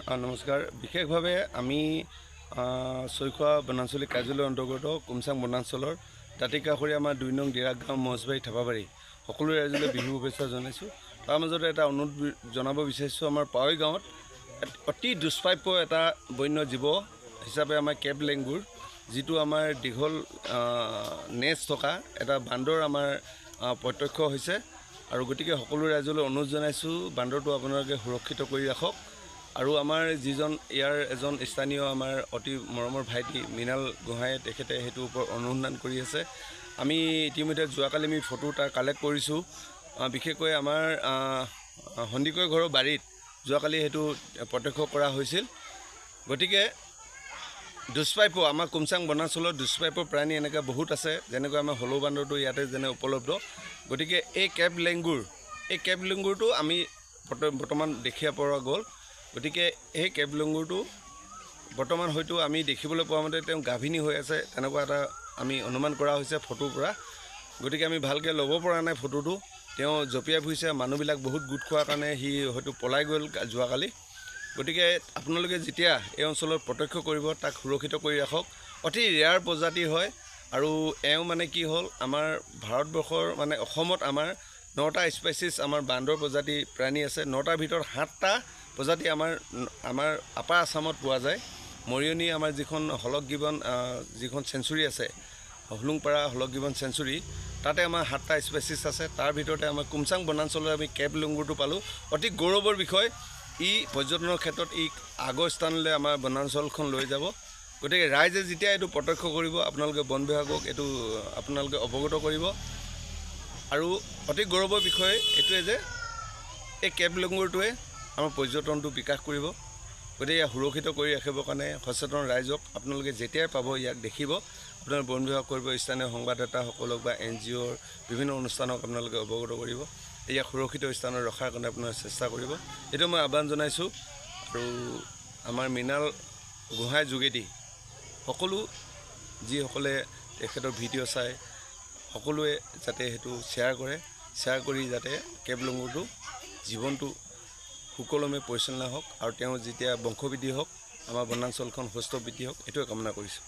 নমস্কাৰ। বিশেষভাৱে আমি চৈখোৱা বনাঞ্চলিক কাৰ্যালয়ৰ অন্তৰ্গত কুমচাং বনাঞ্চলৰ দাঁতিকাষৰীয়া আমাৰ ২ নং দিৰাক গাঁও মহজবাৰী থাপাবাৰী সকলো ৰাইজলৈ বিহু শুভেচ্ছা জনাইছোঁ। তাৰ মাজতে এটা অনুৰোধ জনাব বিচাৰিছোঁ, আমাৰ পাৱৈ গাঁৱত অতি দুষ্প্ৰাপ্য এটা বন্য জীৱ হিচাপে আমাৰ কেপ লেংগুৰ, যিটো আমাৰ দীঘল নেজ থকা এটা বান্দৰ আমাৰ প্ৰত্যক্ষ হৈছে। আৰু গতিকে সকলো ৰাইজলৈ অনুৰোধ জনাইছোঁ, বান্দৰটো আপোনালোকে সুৰক্ষিত কৰি ৰাখক। আৰু আমাৰ যিজন ইয়াৰ এজন স্থানীয় আমাৰ অতি মৰমৰ ভাইটি মৃণাল গোহাঁয়ে তেখেতে সেইটোৰ ওপৰত অনুসন্ধান কৰি আছে। আমি ইতিমধ্যে যোৱাকালি আমি ফটো তাৰ কালেক্ট কৰিছোঁ। বিশেষকৈ আমাৰ সন্দিকৈ ঘৰৰ বাৰীত যোৱাকালি সেইটো প্ৰত্যক্ষ কৰা হৈছিল। গতিকে দুষ্প্ৰাপ্য আমাৰ কুমচাং বনাঞ্চলত দুষ্প্ৰাপ্য প্ৰাণী এনেকৈ বহুত আছে, যেনেকৈ আমাৰ হলৌ বান্দৰটো ইয়াতে যেনে উপলব্ধ। গতিকে এই কেপ লেংগুৰটো আমি বৰ্তমান দেখিব পৰা গ'ল। গতিকে এই কেপ লেংগুৰটো বৰ্তমান হয়তো আমি দেখিবলৈ পোৱা মতে তেওঁ গাভিনী হৈ আছে, তেনেকুৱা এটা আমি অনুমান কৰা হৈছে ফটোৰ পৰা। গতিকে আমি ভালকৈ ল'ব পৰা নাই ফটোটো। তেওঁ জঁপিয়াই ফুৰিছে, মানুহবিলাক বহুত গোট খোৱাৰ কাৰণে সি হয়তো পলাই গ'ল যোৱাকালি। গতিকে আপোনালোকে যেতিয়া এই অঞ্চলত প্ৰত্যক্ষ কৰিব, তাক সুৰক্ষিত কৰি ৰাখক। অতি ৰেয়াৰ প্ৰজাতিৰ হয়। আৰু এওঁ মানে কি হ'ল, আমাৰ ভাৰতবৰ্ষৰ মানে অসমত আমাৰ 9টা স্পাইচিছ আমাৰ বান্দৰ প্ৰজাতি প্ৰাণী আছে। 9টাৰ ভিতৰত 7টা প্ৰজাতি আমাৰ আপাৰ আছামত পোৱা যায়। মৰিয়নি আমাৰ যিখন হলক গিবন যিখন চেঞ্চুৰী আছে, হুলুংপাৰা হলক গিবন চেঞ্চুৰী, তাতে আমাৰ 7টা স্পেচিছ আছে। তাৰ ভিতৰতে আমাৰ কুমচাং বনাঞ্চলত আমি কেপ লেংগুৰটো পালোঁ। অতি গৌৰৱৰ বিষয়। ই পৰ্যটনৰ ক্ষেত্ৰত আগৰ স্থানলৈ আমাৰ বনাঞ্চলখন লৈ যাব। গতিকে ৰাইজে যেতিয়া এইটো প্ৰত্যক্ষ কৰিব, আপোনালোকে বন বিভাগক এইটো আপোনালোকে অৱগত কৰিব। আৰু অতি গৌৰৱৰ বিষয় এইটোৱে যে এই কেপ লেংগুৰটোৱে আমাৰ পৰ্যটনটো বিকাশ কৰিব। গতিকে ইয়াক সুৰক্ষিত কৰি ৰাখিবৰ কাৰণে সচেতন ৰাইজক আপোনালোকে যেতিয়াই পাব, ইয়াক দেখিব, আপোনালোকে বন বিভাগ কৰিব, স্থানীয় সংবাদদাতাসকলক বা NGOৰ বিভিন্ন অনুষ্ঠানক আপোনালোকে অৱগত কৰিব। ইয়াক সুৰক্ষিত স্থানত ৰখাৰ কাৰণে আপোনালোকে চেষ্টা কৰিব, এইটো মই আহ্বান জনাইছোঁ। আৰু আমাৰ মৃণাল গোহাঁইৰ যোগেদি সকলো যিসকলে তেখেতৰ ভিডিঅ' চাই সকলোৱে যাতে সেইটো শ্বেয়াৰ কৰি যাতে কেপ লেংগুৰটো জীৱনটো সুকলমে পৰিচালনা হওক, আৰু তেওঁ যেতিয়া বংশবৃদ্ধি হওক, আমাৰ বনাঞ্চলখন সুস্থ বৃদ্ধি হওক, এইটোৱে কামনা কৰিছোঁ।